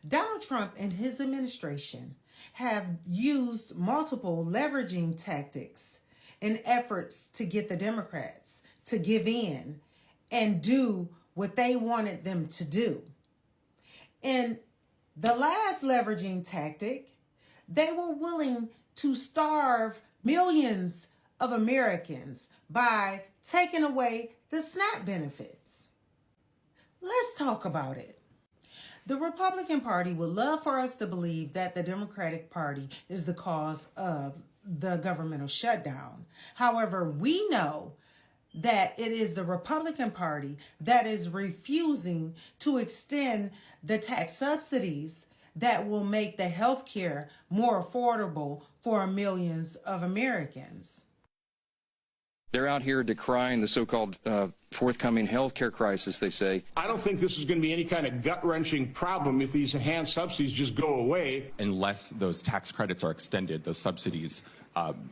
Donald Trump and his administration have used multiple leveraging tactics in efforts to get the Democrats to give in and do what they wanted them to do. In the last leveraging tactic, they were willing to starve millions of Americans by taking away the SNAP benefits. Let's talk about it. The Republican Party would love for us to believe that the Democratic Party is the cause of the governmental shutdown. However, we know that it is the Republican Party that is refusing to extend the tax subsidies that will make the health care more affordable for millions of Americans. They're out here decrying the so-called forthcoming health care crisis, they say. I don't think this is going to be any kind of gut-wrenching problem if these enhanced subsidies just go away. Unless those tax credits are extended, those subsidies,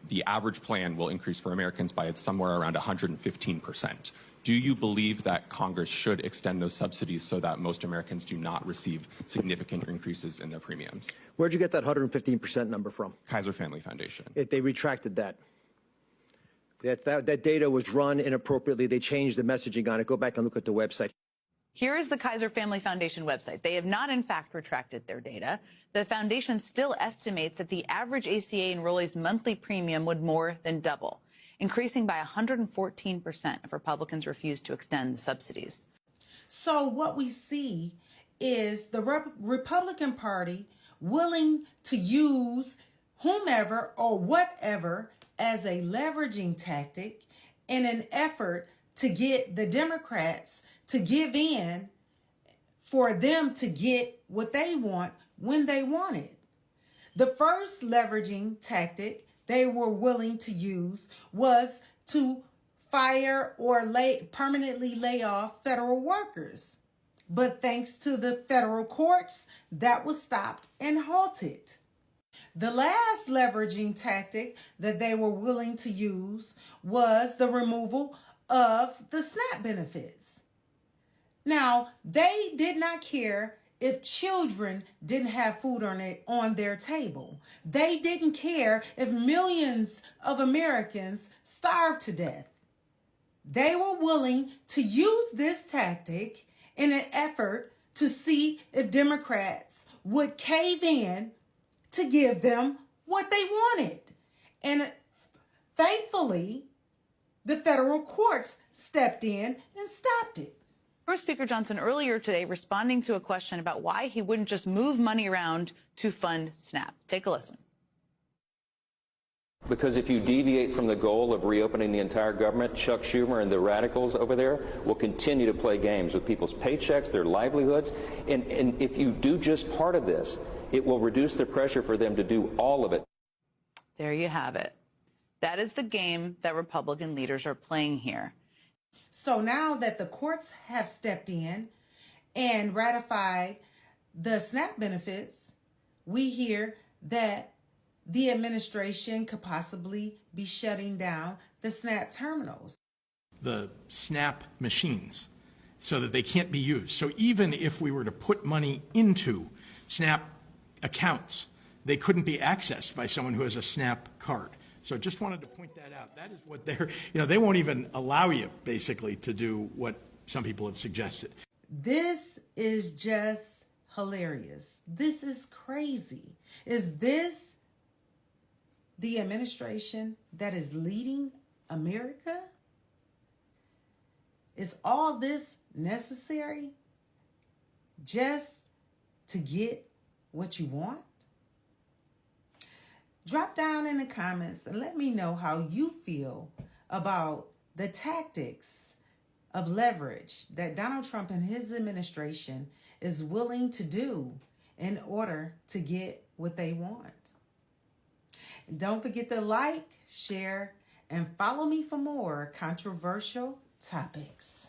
the average plan will increase for Americans by somewhere around 115%. Do you believe that Congress should extend those subsidies so that most Americans do not receive significant increases in their premiums? Where'd you get that 115% number from? Kaiser Family Foundation. They retracted that. That data was run inappropriately. They changed the messaging on it. Go back and look at the website. Here is the Kaiser Family Foundation website. They have not, in fact, retracted their data. The foundation still estimates that the average ACA enrollee's monthly premium would more than double, increasing by 114% if Republicans refuse to extend the subsidies. So what we see is the Republican Party willing to use whomever or whatever as a leveraging tactic in an effort to get the Democrats to give in for them to get what they want when they want it. The first leveraging tactic they were willing to use was to fire or permanently lay off federal workers. But thanks to the federal courts, that was stopped and halted. The last leveraging tactic that they were willing to use was the removal of the SNAP benefits. Now, they did not care if children didn't have food on their table. They didn't care if millions of Americans starved to death. They were willing to use this tactic in an effort to see if Democrats would cave in to give them what they wanted. And thankfully, the federal courts stepped in and stopped it. Speaker Johnson earlier today responding to a question about why he wouldn't just move money around to fund SNAP. Take a listen. Because if you deviate from the goal of reopening the entire government, Chuck Schumer and the radicals over there will continue to play games with people's paychecks, their livelihoods. And if you do just part of this, it will reduce the pressure for them to do all of it. There you have it. That is the game that Republican leaders are playing here. So now that the courts have stepped in and ratified the SNAP benefits, we hear that the administration could possibly be shutting down the SNAP terminals. The SNAP machines so that they can't be used. So even if we were to put money into SNAP accounts, they couldn't be accessed by someone who has a SNAP card. So just wanted to point that out. That is what they won't even allow you basically to do what some people have suggested. This is just hilarious. This is crazy. Is this the administration that is leading America? Is all this necessary just to get what you want? Drop down in the comments and let me know how you feel about the tactics of leverage that Donald Trump and his administration is willing to do in order to get what they want. Don't forget to like, share, and follow me for more controversial topics.